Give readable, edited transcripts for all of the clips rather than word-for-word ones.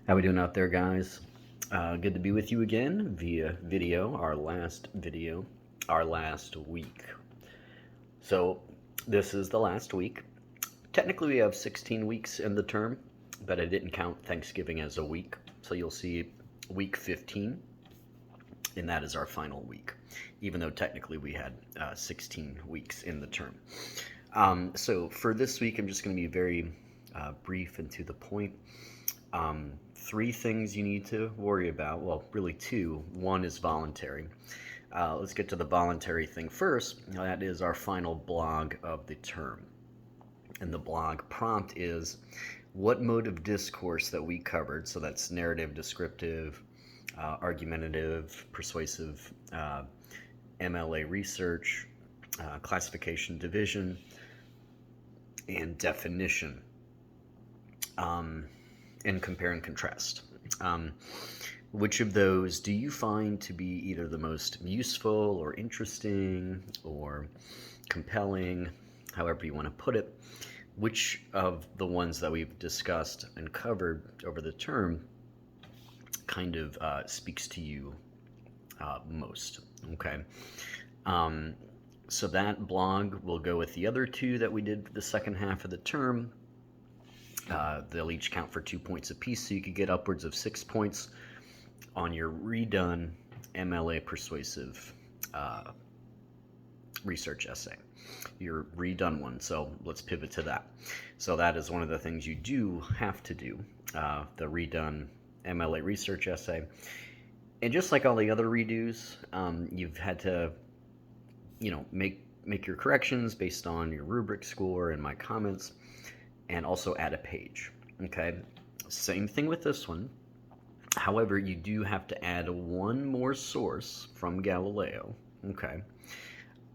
How we doing out there, guys? Good to be with you again via video, our last video, our last week. So this is the last week. Technically, we have 16 weeks in the term, but I didn't count Thanksgiving as a week. So you'll see week 15, and that is our final week, even though technically we had 16 weeks in the term. So for this week, I'm just going to be very brief and to the point. Three things you need to worry about. Well, really two. One is voluntary. Let's get to the voluntary thing first. That is our final blog of the term. And the blog prompt is what mode of discourse that we covered, so that's narrative, descriptive, argumentative, persuasive, MLA research, classification, division, and definition. And compare and contrast. Which of those do you find to be either the most useful or interesting or compelling, however you want to put it? Which of the ones that we've discussed and covered over the term kind of speaks to you most? Okay. So that blog will go with the other two that we did for the second half of the term. They'll each count for 2 points apiece, so you could get upwards of 6 points on your redone MLA persuasive research essay, your redone one. So let's pivot to that. So that is one of the things you do have to do, the redone MLA research essay. And just like all the other redos, you've had to, make your corrections based on your rubric score and my comments, and also add a page. Okay, same thing with this one. However, you do have to add one more source from Galileo, okay,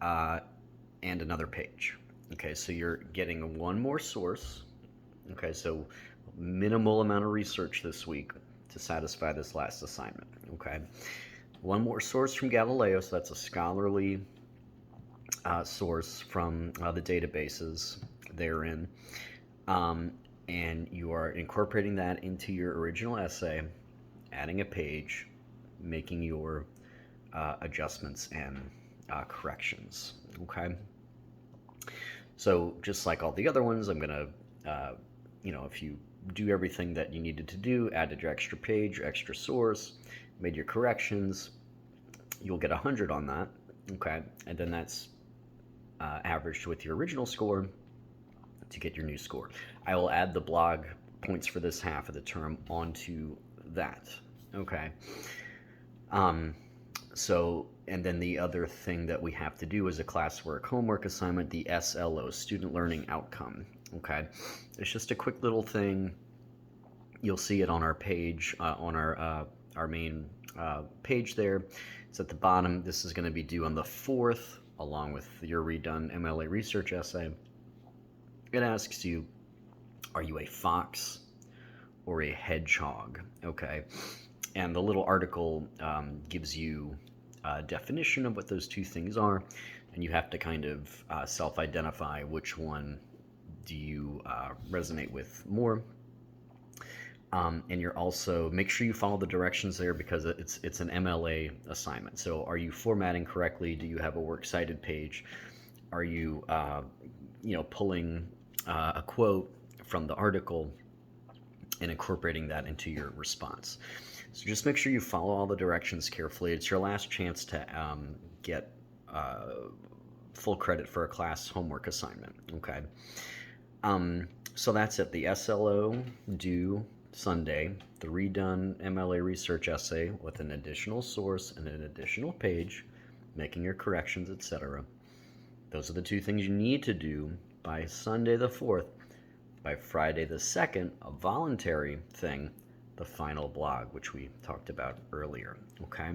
and another page. Okay, so you're getting one more source. Okay, so minimal amount of research this week to satisfy this last assignment. Okay, one more source from Galileo, so that's a scholarly source from the databases therein. And you are incorporating that into your original essay, adding a page, making your adjustments and corrections. Okay. So just like all the other ones, I'm gonna, if you do everything that you needed to do, added your extra page, your extra source, made your corrections, you'll get 100 on that. Okay, and then that's averaged with your original score to get your new score. I will add the blog points for this half of the term onto that. Okay. And then the other thing that we have to do is a classwork homework assignment, the SLO, Student Learning Outcome. Okay. It's just a quick little thing. You'll see it on our page, on our main page there. It's at the bottom. This is going to be due on the 4th, along with your redone MLA research essay. It asks you, are you a fox or a hedgehog? Okay. And the little article gives you a definition of what those two things are, and you have to kind of self-identify which one do you resonate with more. And you're also, make sure you follow the directions there because it's an MLA assignment. So are you formatting correctly? Do you have a works cited page? Are you, pulling a quote from the article and incorporating that into your response? So just make sure you follow all the directions carefully. It's your last chance to get full credit for a class homework assignment. Okay. So that's it. The SLO due Sunday, the redone MLA research essay with an additional source and an additional page, making your corrections, etc. Those are the two things you need to do by Sunday the 4th. By Friday the 2nd, a voluntary thing, the final blog, which we talked about earlier. Okay.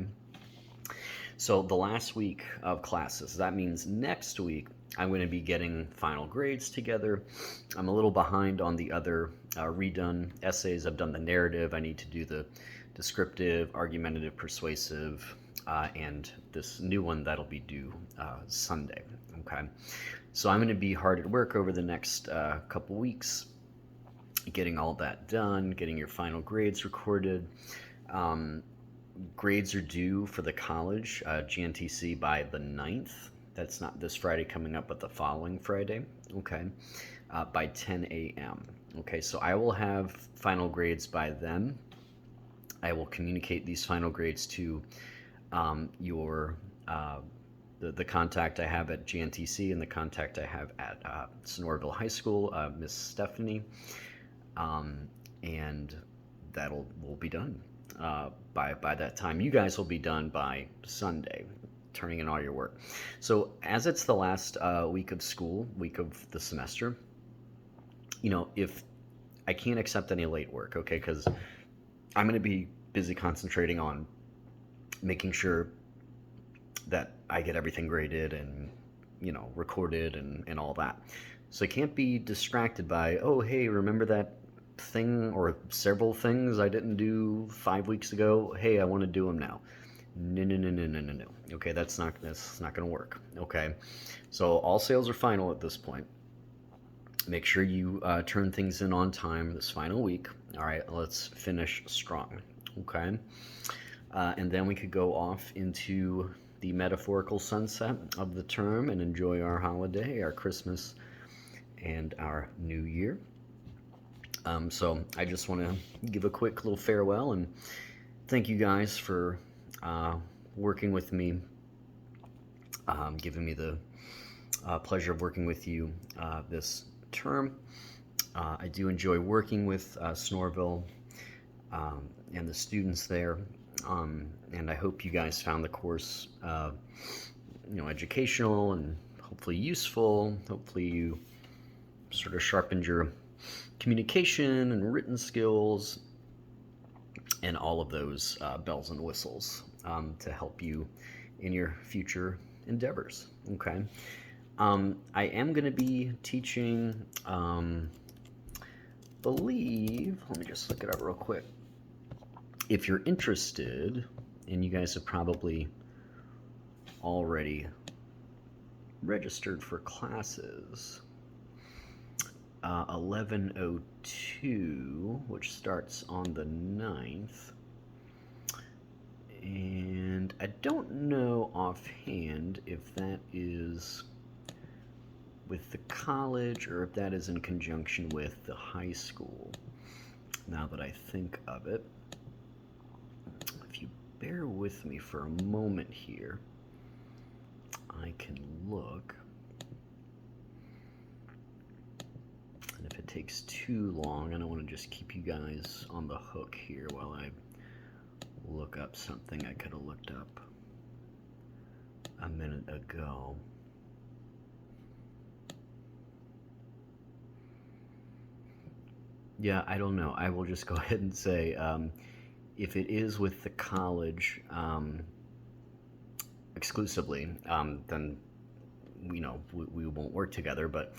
So the last week of classes, that means next week I'm going to be getting final grades together. I'm a little behind on the other redone essays. I've done the narrative. I need to do the descriptive, argumentative, persuasive, and this new one that'll be due Sunday. Okay. So I'm going to be hard at work over the next couple weeks getting all that done, getting your final grades recorded. Um, Grades are due for the college GNTC by the 9th. That's not this Friday coming up, but the following Friday. Okay, by 10 a.m. Okay, so I will have final grades by then. I will communicate these final grades to your the contact I have at GNTC and the contact I have at Sonoraville High School, Miss Stephanie, and that'll will be done by that time. You guys will be done by Sunday, turning in all your work. So as it's the last week of school, week of the semester, if I can't accept any late work, okay, because I'm going to be busy concentrating on making sure that I get everything graded and recorded and all that. So I can't be distracted by, oh hey, remember that thing or several things I didn't do 5 weeks ago? Hey, I want to do them now. No, no, no, no, no, no, no. Okay, that's not going to work. Okay, so all sales are final at this point. Make sure you turn things in on time this final week. All right, let's finish strong. Okay, and then we could go off into the metaphorical sunset of the term and enjoy our holiday, our Christmas, and our New Year. So I just want to give a quick little farewell and thank you guys for working with me, giving me the pleasure of working with you this term. I do enjoy working with Sonoraville and the students there, and I hope you guys found the course educational and hopefully useful. Hopefully you sort of sharpened your communication and written skills and all of those bells and whistles to help you in your future endeavors. Okay. I am going to be teaching, believe, let me just look it up real quick. If you're interested, and you guys have probably already registered for classes, 1102, which starts on the 9th. And I don't know offhand if that is with the college or if that is in conjunction with the high school, now that I think of it. If you bear with me for a moment here, I can look. And if it takes too long, I don't want to just keep you guys on the hook here while I look up something I could have looked up a minute ago. Yeah, I don't know. I will just go ahead and say, if it is with the college exclusively, then we won't work together. But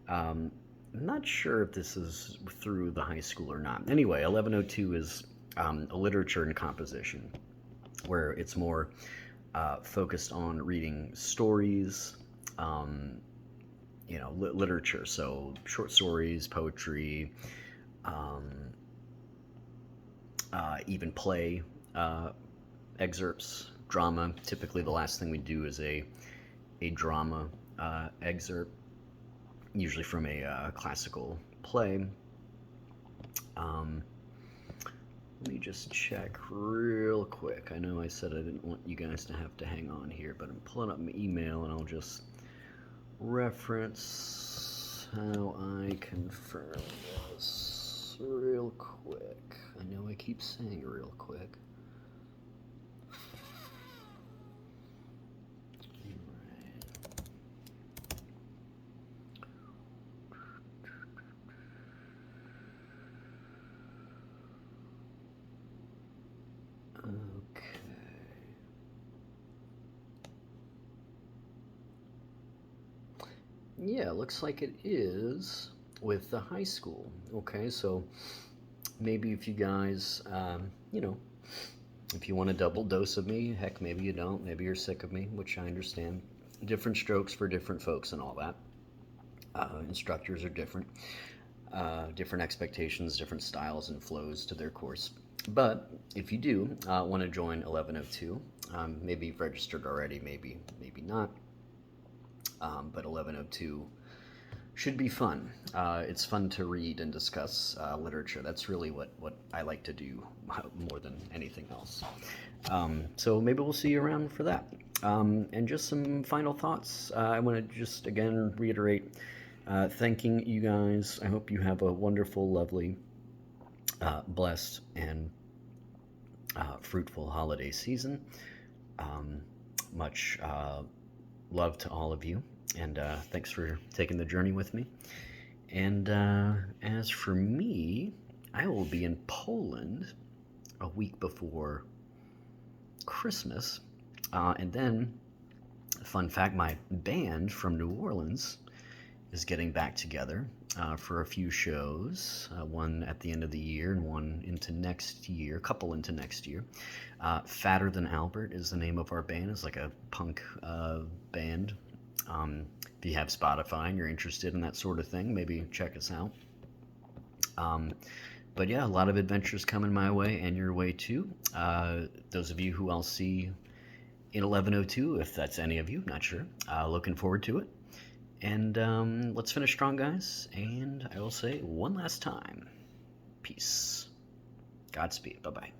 I'm not sure if this is through the high school or not. Anyway, 1102 is a literature and composition, where it's more focused on reading stories, literature, so short stories, poetry, even play excerpts, drama. Typically the last thing we do is a drama excerpt, usually from a classical play. Let me just check real quick. I know I said I didn't want you guys to have to hang on here, but I'm pulling up my email and I'll just reference how I confirm this real quick. I know I keep saying real quick. Yeah, looks like it is with the high school. Okay, so maybe if you guys, if you want a double dose of me, heck, maybe you don't. Maybe you're sick of me, which I understand. Different strokes for different folks and all that. Instructors are different. different expectations, different styles and flows to their course. But if you do want to join 1102, maybe you've registered already, maybe not. But 1102 should be fun. It's fun to read and discuss literature. That's really what I like to do more than anything else. So maybe we'll see you around for that. And just some final thoughts. I want to just again reiterate thanking you guys. I hope you have a wonderful, lovely, blessed, and fruitful holiday season. Much love to all of you, and thanks for taking the journey with me. And as for me, I will be in Poland a week before Christmas. And then, fun fact, my band from New Orleans is getting back together for a few shows, one at the end of the year and one into next year, a couple into next year. Fatter Than Albert is the name of our band. It's like a punk band. If you have Spotify and you're interested in that sort of thing, maybe check us out. But yeah, a lot of adventures coming my way and your way too. Those of you who I'll see in 1102, if that's any of you, not sure. Looking forward to it. And let's finish strong, guys. And I will say one last time, peace. Godspeed. Bye-bye.